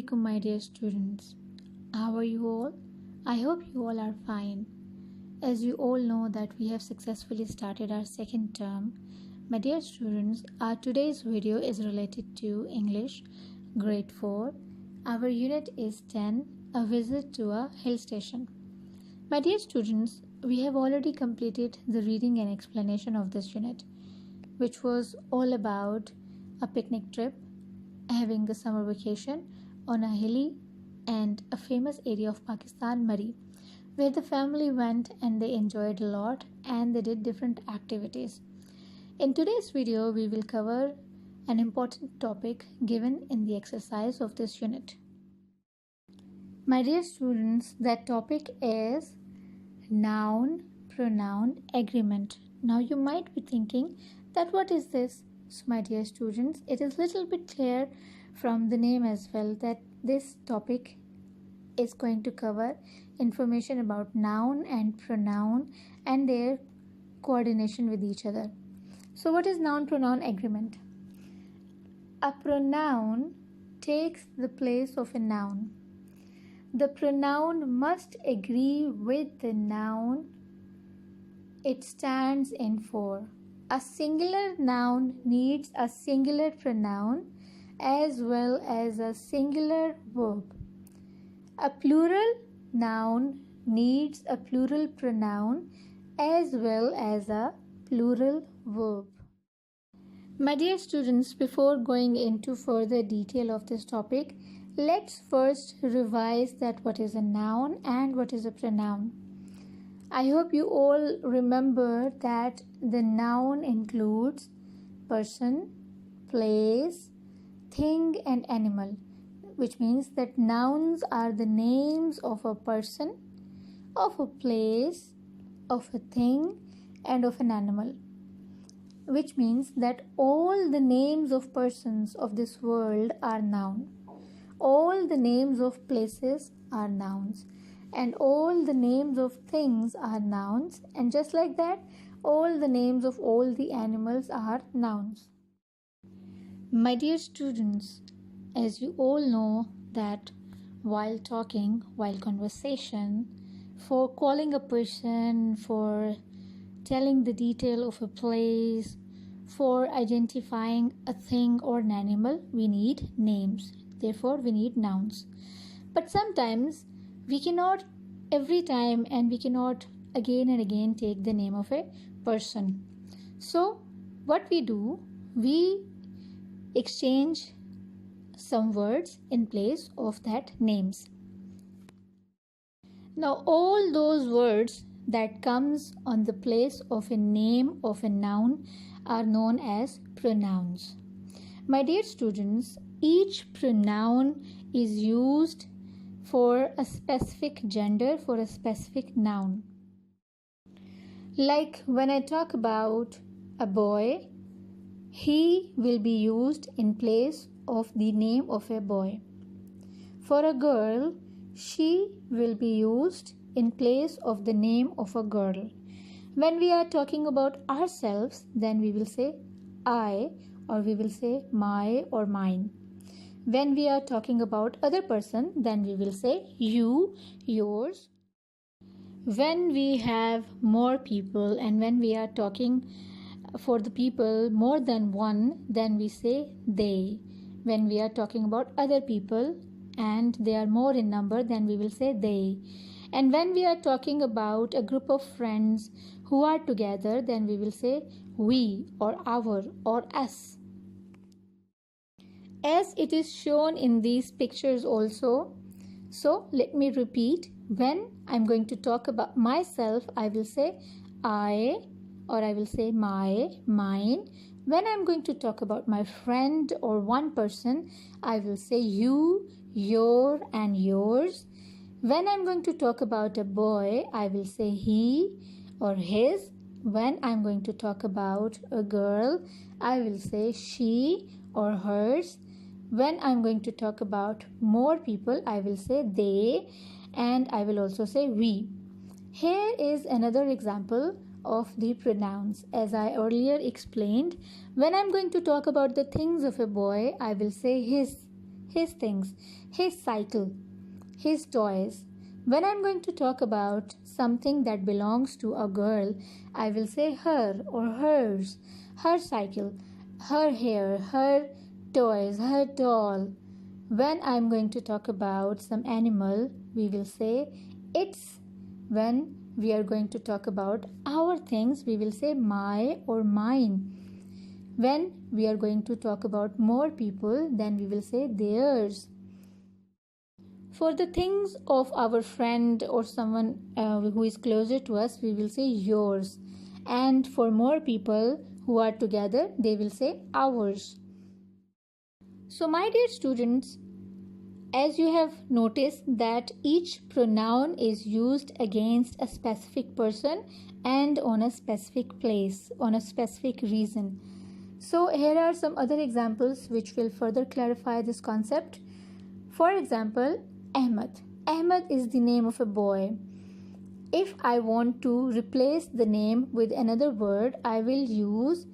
Assalamualaikum, my dear students. How are you all? I hope you all are fine. As you all know that we have successfully started our second term. My dear students, our today's video is related to English, grade 4. Our unit is 10, a visit to a hill station. My dear students, we have already completed the reading and explanation of this unit, which was all about a picnic trip, having a summer vacation on a hilly and a famous area of Pakistan, Murree, where the family went and they enjoyed a lot and they did different activities. In today's video, we will cover an important topic given in the exercise of this unit. My dear students, that topic is noun pronoun agreement. Now you might be thinking that what is this? So my dear students, it is little bit clear from the name as well that this topic is going to cover information about noun and pronoun and their coordination with each other. So what is noun pronoun agreement? A pronoun takes the place of a noun. The pronoun must agree with the noun it stands in for. A singular noun needs a singular pronoun as well as a singular verb. A plural noun needs a plural pronoun as well as a plural verb. My dear students, before going into further detail of this topic, let's first revise that what is a noun and what is a pronoun. I hope you all remember that the noun includes person, place, thing and animal, which means that nouns are the names of a person, of a place, of a thing and of an animal, which means that all the names of persons of this world are noun. All the names of places are nouns. And all the names of things are nouns, and just like that, all the names of all the animals are nouns. My dear students, as you all know that while talking, while conversation, for calling a person, for telling the detail of a place, for identifying a thing or an animal, we need names. Therefore, we need nouns. But sometimes we cannot every time and we cannot again and again take the name of a person. So what we do, we exchange some words in place of that names. Now all those words that comes on the place of a name of a noun are known as pronouns. My dear students, each pronoun is used for a specific gender, for a specific noun. Like when I talk about a boy, he will be used in place of the name of a boy. For a girl, she will be used in place of the name of a girl. When we are talking about ourselves, then we will say I, or we will say my or mine. When we are talking about other person, then we will say you, yours. When we have more people and when we are talking for the people more than one, then we say they. When we are talking about other people and they are more in number, then we will say they. And when we are talking about a group of friends who are together, then we will say we or our or us. As it is shown in these pictures also. So let me repeat. When I'm going to talk about myself, I will say I, or I will say my, mine. When I'm going to talk about my friend or one person, I will say you, your and yours. When I'm going to talk about a boy, I will say he or his. When I'm going to talk about a girl, I will say she or hers. When I'm going to talk about more people, I will say they, and I will also say we. Here is another example of the pronouns. As I earlier explained, when I'm going to talk about the things of a boy, I will say his, his things, his cycle, his toys. When I'm going to talk about something that belongs to a girl, I will say her or hers, her cycle, her hair, her toys, her doll. When I'm going to talk about some animal, we will say its. When we are going to talk about our things, we will say my or mine. When we are going to talk about more people, then we will say theirs. For the things of our friend or someone who is closer to us, we will say yours. And for more people who are together, they will say ours. So, my dear students, as you have noticed that each pronoun is used against a specific person and on a specific place, on a specific reason. So here are some other examples which will further clarify this concept. For example, Ahmed. Ahmed is the name of a boy. If I want to replace the name with another word, I will use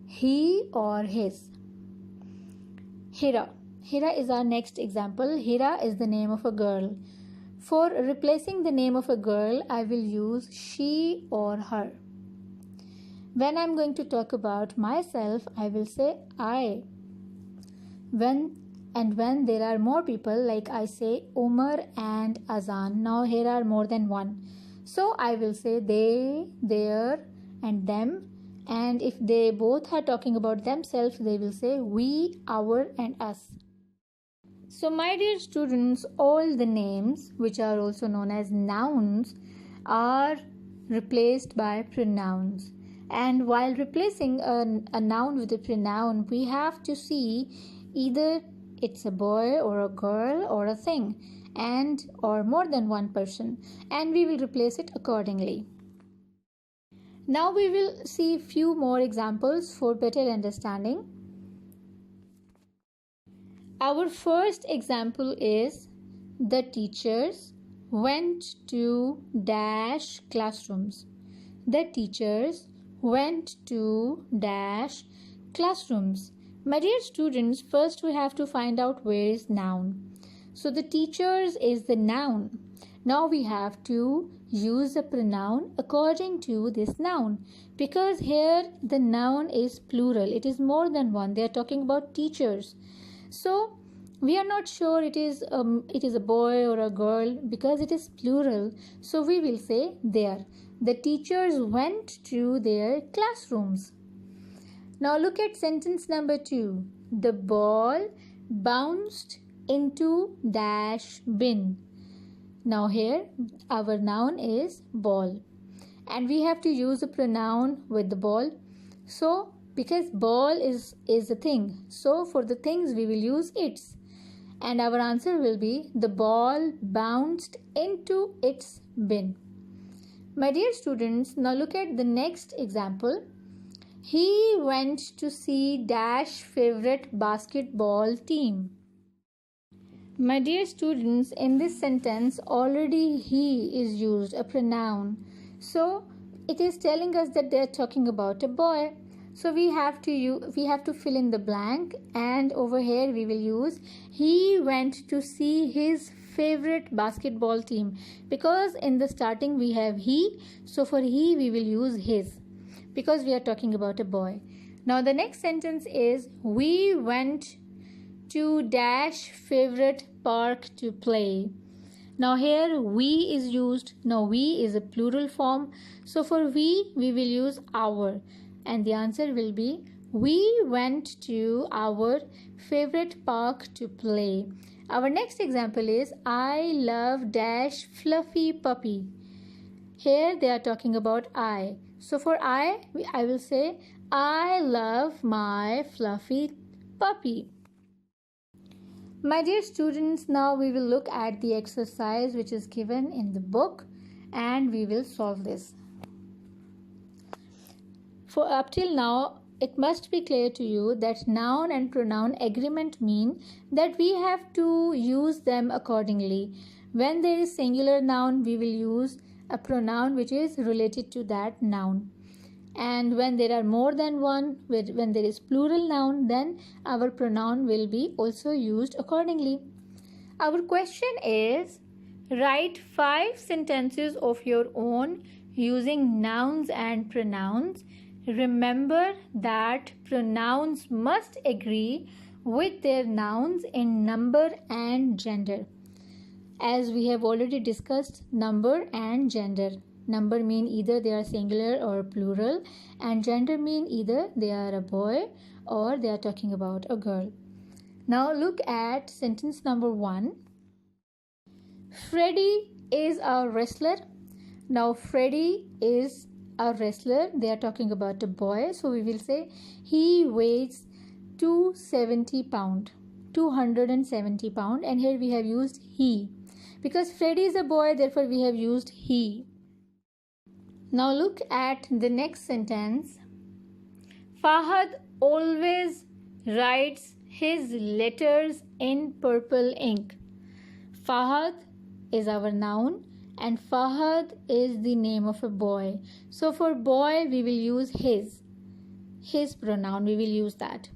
he or his. Hira. Hira is our next example. Hira is the name of a girl. For replacing the name of a girl, I will use she or her. When I'm going to talk about myself, I will say I. When there are more people, like I say Umar and Azan. Now here are more than one. So I will say they, their and them. And if they both are talking about themselves, they will say we, our and us. So my dear students, all the names which are also known as nouns are replaced by pronouns. And while replacing a noun with a pronoun, we have to see either it's a boy or a girl or a thing and or more than one person, and we will replace it accordingly. Now we will see few more examples for better understanding. Our first example is the teachers went to dash classrooms. The teachers went to dash classrooms. My dear students, first we have to find out where is noun. So the teachers is the noun. Now we have to use a pronoun according to this noun, because here the noun is plural. It is more than one. They are talking about teachers. So we are not sure it is a boy or a girl because it is plural. So we will say there. The teachers went to their classrooms. Now look at sentence number 2. The ball bounced into dash bin. Now here our noun is ball. And we have to use a pronoun with the ball. So because ball is a thing. So for the things we will use its. And our answer will be the ball bounced into its bin. My dear students, now look at the next example. He went to see dash favorite basketball team. My dear students, in this sentence already he is used, a pronoun. So it is telling us that they are talking about a boy. So we have to fill in the blank, and over here we will use he went to see his favorite basketball team, because in the starting we have he, so for he we will use his because we are talking about a boy. Now the next sentence is we went to dash favorite park to play. Now here we is used. Now we is a plural form, so for we will use our, and the answer will be we went to our favorite park to play. Our next example is I love dash fluffy puppy. Here they are talking about I. So for I will say I love my fluffy puppy. My dear students, now we will look at the exercise which is given in the book and we will solve this. For up till now, it must be clear to you that noun and pronoun agreement mean that we have to use them accordingly. When there is singular noun, we will use a pronoun which is related to that noun. And when there are more than one, when there is plural noun, then our pronoun will be also used accordingly. Our question is, write 5 sentences of your own using nouns and pronouns. Remember that pronouns must agree with their nouns in number and gender. As we have already discussed, number and gender. Number mean either they are singular or plural, and gender mean either they are a boy or they are talking about a girl. Now look at sentence number 1. Freddy is a wrestler. Now Freddy is a wrestler. They are talking about a boy. So we will say he weighs 270 pound. 270 pound. And here we have used he. Because Freddy is a boy, therefore we have used he. Now look at the next sentence. Fahad always writes his letters in purple ink. Fahad is our noun and Fahad is the name of a boy. So for boy we will use his pronoun, we will use that.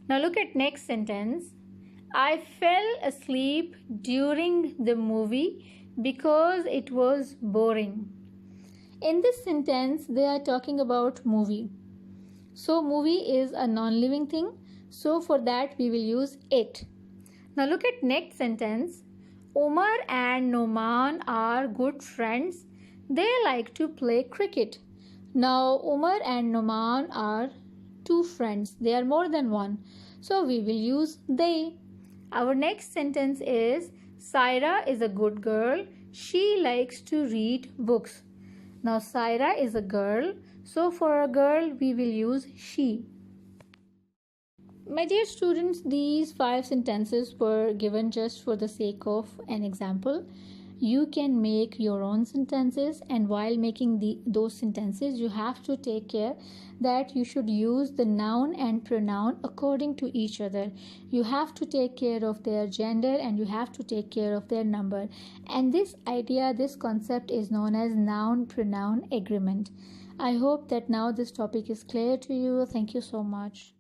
Now look at next sentence. I fell asleep during the movie because it was boring. In this sentence they are talking about movie. So movie is a non-living thing. So for that we will use it. Now look at next sentence. Umar and Nouman are good friends. They like to play cricket. Now Umar and Nouman are two friends. They are more than one. So we will use they. Our next sentence is Saira is a good girl. She likes to read books. Now Saira is a girl. So for a girl we will use she. My dear students, these 5 sentences were given just for the sake of an example. You can make your own sentences, and while making those sentences, you have to take care that you should use the noun and pronoun according to each other. You have to take care of their gender and you have to take care of their number. And this idea, this concept is known as noun-pronoun agreement. I hope that now this topic is clear to you. Thank you so much.